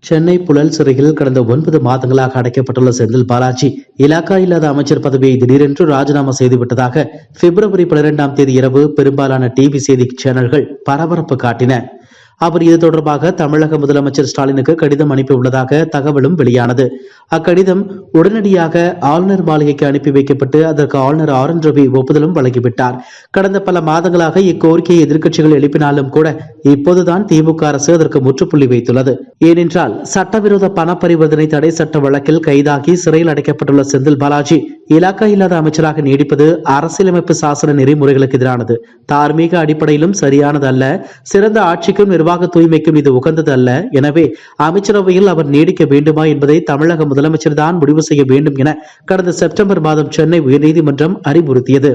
சென்னை புழல் சிறையில் கடந்த 9 மாதங்களாக அடைக்கப்பட்டுள்ள செந்தில் பாலாஜி இலாக்கா இல்லாத அமைச்சர் பதவியை திடீரென்று ராஜினாமா செய்துவிட்டதாக பிப்ரவரி 12ஆம் தேதி இரவு பெரும்பாலான டிவி செய்தி சேனல்கள் பரபரப்பு காட்டின. அவர் இது தொடர்பாக தமிழக முதலமைச்சர் ஸ்டாலினுக்கு கடிதம் அனுப்பியுள்ளதாக தகவலும் வெளியானது. அக்கடிதம் உடனடியாக ஆளுநர் மாளிகைக்கு அனுப்பி வைக்கப்பட்டு அதற்கு ஆளுநர் ஆர் என் ரவி ஒப்புதலும் வழங்கிவிட்டார். கடந்த பல மாதங்களாக இக்கோரிக்கையை எதிர்க்கட்சிகள் எழுப்பினாலும் கூட இப்போதுதான் திமுக அரசு அதற்கு முற்றுப்புள்ளி வைத்துள்ளது. ஏனென்றால் சட்டவிரோத பண பரிவர்த்தனை தடை சட்ட வழக்கில் கைதாகி சிறையில் அடைக்கப்பட்டுள்ள செந்தில் பாலாஜி இலாக்கா இல்லாத அமைச்சராக நீடிப்பது அரசியலமைப்பு சாசன நெறிமுறைகளுக்கு எதிரானது, தார்மீக அடிப்படையிலும் சரியானது அல்ல, சிறந்த ஆட்சிக்கும் நிர்வாக தூய்மைக்கும் இது உகந்தது அல்ல. எனவே அமைச்சரவையில் அவர் நீடிக்க வேண்டுமா என்பதை தமிழக முதலமைச்சர் தான் முடிவு செய்ய வேண்டும் என கடந்த செப்டம்பர் மாதம் சென்னை உயர்நீதிமன்றம் அறிவுறுத்தியது.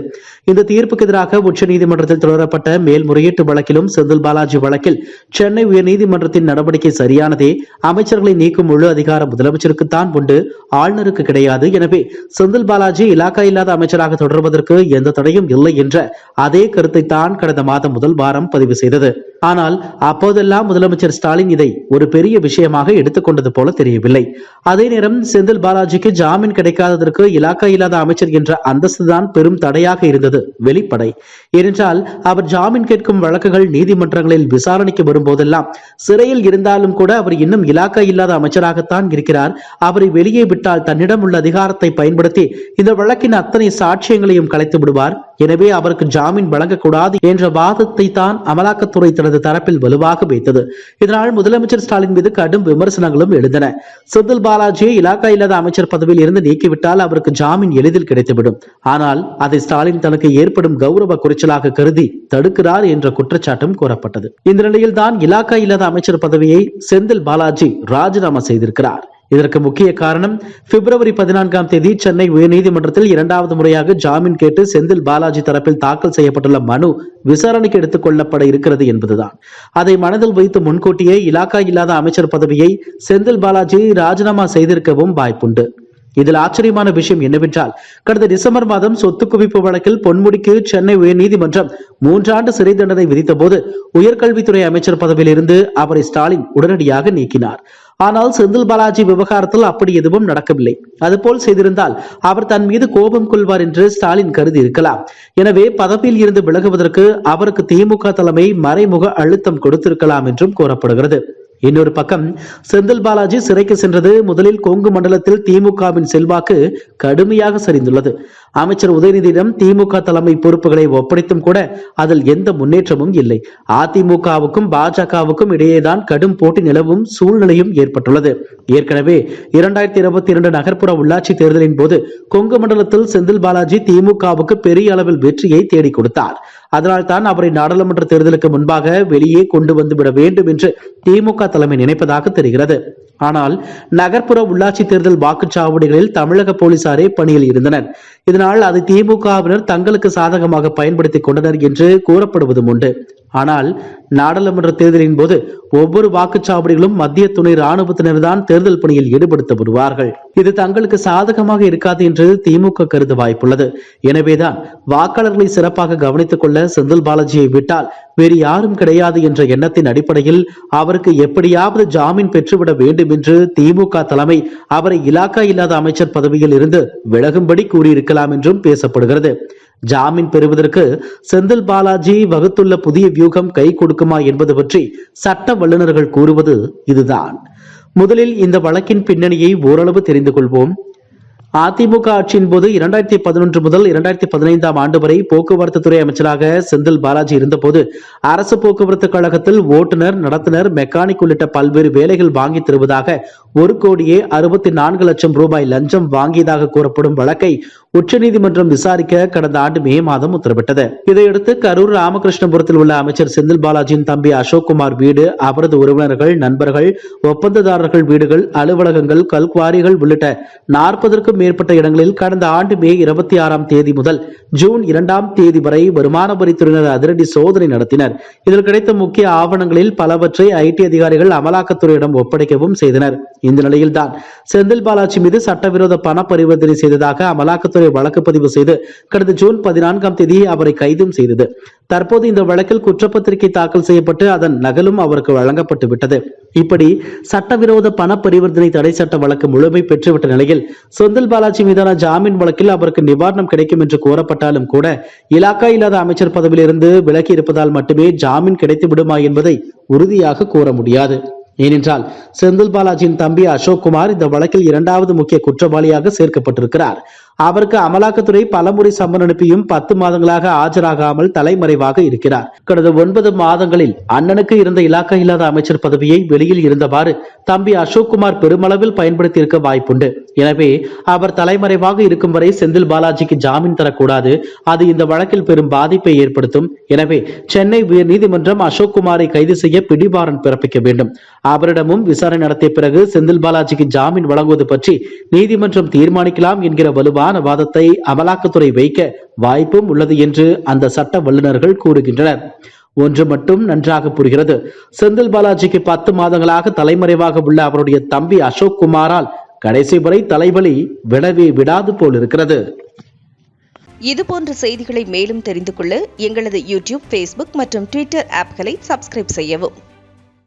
இந்த தீர்ப்புக்கு எதிராக உச்சநீதிமன்றத்தில் தொடரப்பட்ட மேல்முறையீட்டு வழக்கிலும் செந்தில் பாலாஜி வழக்கில் சென்னை உயர்நீதிமன்றத்தின் நடவடிக்கை சரியானதே, அமைச்சர்களை நீக்கும் முழு அதிகாரம் முதலமைச்சருக்குத்தான் உண்டு, ஆளுநருக்கு கிடையாது. எனவே செந்தில் பாலாஜி இலாக்கா இல்லாத அமைச்சராக தொடர்வதற்கு எந்த தடையும் இல்லை என்ற அதே கருத்தை தான் கடந்த மாதம் முதல் வாரம் பதிவு செய்தது. ஆனால் அப்போதெல்லாம் முதலமைச்சர் ஸ்டாலின் இதை ஒரு பெரிய விஷயமாக எடுத்துக்கொண்டது போல தெரியவில்லை. அதே நேரம் செந்தில் பாலாஜிக்கு ஜாமீன் கிடைக்காததற்கு இலாக்கா இல்லாத அமைச்சர் என்ற அந்தஸ்துதான் பெரும் தடையாக இருந்தது வெளிப்படை. ஏனென்றால் அவர் ஜாமீன் கேட்கும் வழக்குகள் நீதிமன்றங்களில் விசாரணைக்கு வரும்போதெல்லாம் சிறையில் இருந்தாலும் கூட அவர் இன்னும் இலாக்கா இல்லாத அமைச்சராகத்தான் இருக்கிறார். அவரை வெளியே விட்டால் தன்னிடம் உள்ள அதிகாரத்தை பயன்படுத்தி இந்த வழக்கின் அத்தனை சாட்சியங்களையும் கலைத்து விடுவார். எனவே அவருக்கு ஜாமீன் வழங்கக்கூடாது என்ற வாதத்தை தான் அமலாக்கத்துறை தனது தரப்பில் வலுவாக வைத்தது. இதனால் முதலமைச்சர் ஸ்டாலின் மீது கடும் விமர்சனங்களும் எழுந்தன. செந்தில் பாலாஜியை இலாக்கா இல்லாத அமைச்சர் பதவியில் இருந்து நீக்கிவிட்டால் அவருக்கு ஜாமீன் எளிதில் கிடைத்துவிடும். ஆனால் அதை ஸ்டாலின் தனக்கு ஏற்படும் கௌரவ குறைச்சலாக கருதி தடுக்கிறார் என்ற குற்றச்சாட்டும் கூறப்பட்டது. இந்த நிலையில் தான் இலாக்கா இல்லாத அமைச்சர் பதவியை செந்தில் பாலாஜி ராஜினாமா செய்திருக்கிறார். இதற்கு முக்கிய காரணம் பிப்ரவரி 14ஆம் தேதி சென்னை உயர்நீதிமன்றத்தில் 2வது முறையாக ஜாமீன் கேட்டு செந்தில் பாலாஜி தரப்பில் தாக்கல் செய்யப்பட்டுள்ள மனு விசாரணைக்கு எடுத்துக் கொள்ளப்பட இருக்கிறது என்பதுதான். அதை மனதில் வைத்து முன்கூட்டியே இலாக்கா இல்லாத அமைச்சர் பதவியை செந்தில் பாலாஜி ராஜினாமா செய்திருக்கவும் வாய்ப்புண்டு. இதில் ஆச்சரியமான விஷயம் என்னவென்றால் கடந்த டிசம்பர் மாதம் சொத்து குவிப்பு வழக்கில் பொன்முடிக்கு சென்னை உயர்நீதிமன்றம் 3 ஆண்டு சிறை தண்டனை விதித்த போது உயர்கல்வித்துறை அமைச்சர் பதவியில் இருந்து அவரை ஸ்டாலின் உடனடியாக நீக்கினார். ஆனால் செந்தில் பாலாஜி விவகாரத்தில் அப்படி எதுவும் நடக்கவில்லை. அதுபோல் செய்திருந்தால் அவர் தன் மீது கோபம் கொள்வார் என்று ஸ்டாலின் கருதி இருக்கலாம். எனவே பதவியில் இருந்து விலகுவதற்கு அவருக்கு திமுக தலைமை மறைமுக அழுத்தம் கொடுத்திருக்கலாம் என்றும் கூறப்படுகிறது. இன்னொரு பக்கம் செந்தில் பாலாஜி சிறைக்கு சென்றது முதலில் கொங்கு மண்டலத்தில் திமுகவின் செல்வாக்கு கடுமையாக சரிந்துள்ளது. அமைச்சர் உதயநிதியிடம் திமுக தலைமை பொறுப்புகளை ஒப்படைத்தும் கூட அதில் எந்த முன்னேற்றமும் இல்லை. அதிமுகவுக்கும் பாஜகவுக்கும் இடையேதான் கடும் போட்டி நிலவும் சூழ்நிலையும் ஏற்பட்டுள்ளது. ஏற்கனவே 2022 நகர்ப்புற உள்ளாட்சி தேர்தலின் போது கொங்கு மண்டலத்தில் செந்தில் பாலாஜி திமுகவுக்கு பெரிய அளவில் வெற்றியை தேடி கொடுத்தார். அதனால் தான் அவரை நாடாளுமன்ற தேர்தலுக்கு முன்பாக வெளியே கொண்டு வந்து விட வேண்டும் என்று திமுக தலைமை நினைப்பதாக தெரிகிறது. ஆனால் நகர்ப்புற உள்ளாட்சி தேர்தல் வாக்குச்சாவடிகளில் தமிழக போலீசாரே பணியில் இருந்தனர். இதனால் அதை திமுகவினர் தங்களுக்கு சாதகமாக பயன்படுத்திக் கொண்டனர் என்று கூறப்படுவதும் உண்டு. ஆனால் நாடாளுமன்ற தேர்தலின் போது ஒவ்வொரு வாக்குச்சாவடிகளும் மத்திய துணை ராணுவத்தினர் தான் தேர்தல் பணியில் ஈடுபடுத்தப்படுவார்கள். இது தங்களுக்கு சாதகமாக இருக்காது என்று திமுக கருத வாய்ப்புள்ளது. எனவேதான் வாக்காளர்களை சிறப்பாக கவனித்துக் கொள்ள செந்தில் பாலாஜியை விட்டால் வேறு யாரும் கிடையாது என்ற எண்ணத்தின் அடிப்படையில் அவருக்கு எப்படியாவது ஜாமீன் பெற்றுவிட வேண்டும் என்று திமுக தலைமை அவரை இலாக்கா இல்லாத அமைச்சர் பதவியில் இருந்து விலகும்படி கூறியிருக்கலாம் என்றும் பேசப்படுகிறது. ஜாமீன் பெறுவதற்கு செந்தில் பாலாஜி வகுத்துள்ள புதிய வியூகம் கை கொடுக்குமா என்பது பற்றி சட்ட வல்லுநர்கள் கூறுவது இதுதான். முதலில் இந்த வழக்கின் பின்னணியை ஓரளவு தெரிந்து கொள்வோம். அதிமுக ஆட்சியின் போது 2011 முதல் 2015ஆம் ஆண்டு வரை போக்குவரத்து துறை அமைச்சராக செந்தில் பாலாஜி இருந்தபோது அரசு போக்குவரத்து கழகத்தில் ஓட்டுநர், நடத்துனர், மெக்கானிக் உள்ளிட்ட பல்வேறு வேலைகள் வாங்கி தருவதாக 1,64,00,000 ரூபாய் லஞ்சம் வாங்கியதாக கூறப்படும் வழக்கை உச்சநீதிமன்றம் விசாரிக்க கடந்த ஆண்டு மே மாதம் உத்தரவிட்டது. இதையடுத்து கரூர் ராமகிருஷ்ணபுரத்தில் உள்ள அமைச்சர் செந்தில் பாலாஜியின் தம்பி அசோக்குமார் வீடு, அவரது உறவினர்கள், நண்பர்கள், ஒப்பந்ததாரர்கள் வீடுகள், அலுவலகங்கள், கல்குவாரிகள் உள்ளிட்ட 40க்கும் மேற்பட்ட இடங்களில் கடந்த ஆண்டு மே 26ஆம் தேதி முதல் ஜூன் 2ஆம் தேதி வரை வருமான வரித்துறையினர் அதிரடி சோதனை நடத்தினர். இதில் கிடைத்த முக்கிய ஆவணங்களில் பலவற்றை ஐடி அதிகாரிகள் அமலாக்கத்துறையிடம் ஒப்படைக்கவும் செய்தனர். இந்த நிலையில்தான் செந்தில் பாலாஜி மீது சட்டவிரோத பண பரிவர்த்தனை செய்ததாக அமலாக்கத்துறை வழக்கு பதிவு செய்து கடந்த ஜூன் 14ஆம் தேதி அவரை கைதும் செய்தது. தற்போது இந்த வழக்கில் குற்றப்பத்திரிகை தாக்கல் செய்யப்பட்டு அதன் நகலும் அவருக்கு வழங்கப்பட்டு விட்டது. இப்படி சட்டவிரோத பண பரிவர்த்தனை தடை சட்ட வழக்கு முழுமை பெற்றுவிட்ட நிலையில் செந்தில் பாலாஜி மீதான ஜாமீன் வழக்கில் அவருக்கு நிவாரணம் கிடைக்கும் என்று கூறப்பட்டாலும் கூட இலாக்கா இல்லாத அமைச்சர் பதவியிலிருந்து விலகி இருப்பதால் மட்டுமே ஜாமீன் கிடைத்து விடுமா என்பதை உறுதியாக கூற முடியாது. ஏனென்றால் செந்தில் பாலாஜியின் தம்பி அசோக் குமார் இந்த வழக்கில் இரண்டாவது முக்கிய குற்றவாளியாக சேர்க்கப்பட்டிருக்கிறார். அவருக்கு அமலாக்கத்துறை பலமுறை சம்மன் அனுப்பியும் 10 மாதங்களாக ஆஜராகாமல் தலைமறைவாக இருக்கிறார். கடந்த 9 மாதங்களில் அண்ணனுக்கு இருந்த இலாக்கா இல்லாத அமைச்சர் பதவியை வெளியில் இருந்தவாறு தம்பி அசோக் குமார் பெருமளவில் பயன்படுத்தி இருக்க வாய்ப்புண்டு. எனவே அவர் தலைமறைவாக இருக்கும் வரை செந்தில் பாலாஜிக்கு ஜாமீன் தரக்கூடாது. அது இந்த வழக்கில் பெரும் பாதிப்பை ஏற்படுத்தும். எனவே சென்னை உயர் நீதிமன்றம் அசோக் குமாரை கைது செய்ய பிடிவாரண்ட் பிறப்பிக்க வேண்டும். அவரிடமும் விசாரணை நடத்திய பிறகு செந்தில் பாலாஜிக்கு ஜாமீன் வழங்குவது பற்றி நீதிமன்றம் தீர்மானிக்கலாம் என்கிற வலுவான வாதத்தை அமலாக்கத்துறை வைக்க வாய்ப்பும் உள்ளது என்று அந்த சட்ட வல்லுநர்கள் கூறுகின்றனர். ஒன்று மட்டும் நன்றாக புரிகிறது. செந்தில் பாலாஜிக்கு 10 மாதங்களாக தலைமறைவாக உள்ள அவருடைய தம்பி அசோக் குமாரால் கடைசி வரை தலைவலி விடவே விடாது போல் இருக்கிறது. இதுபோன்ற செய்திகளை மேலும் தெரிந்து கொள்ள எங்களது யூடியூப், Facebook மற்றும் Twitter ஆப்களை சப்ஸ்கிரைப் செய்யவும்.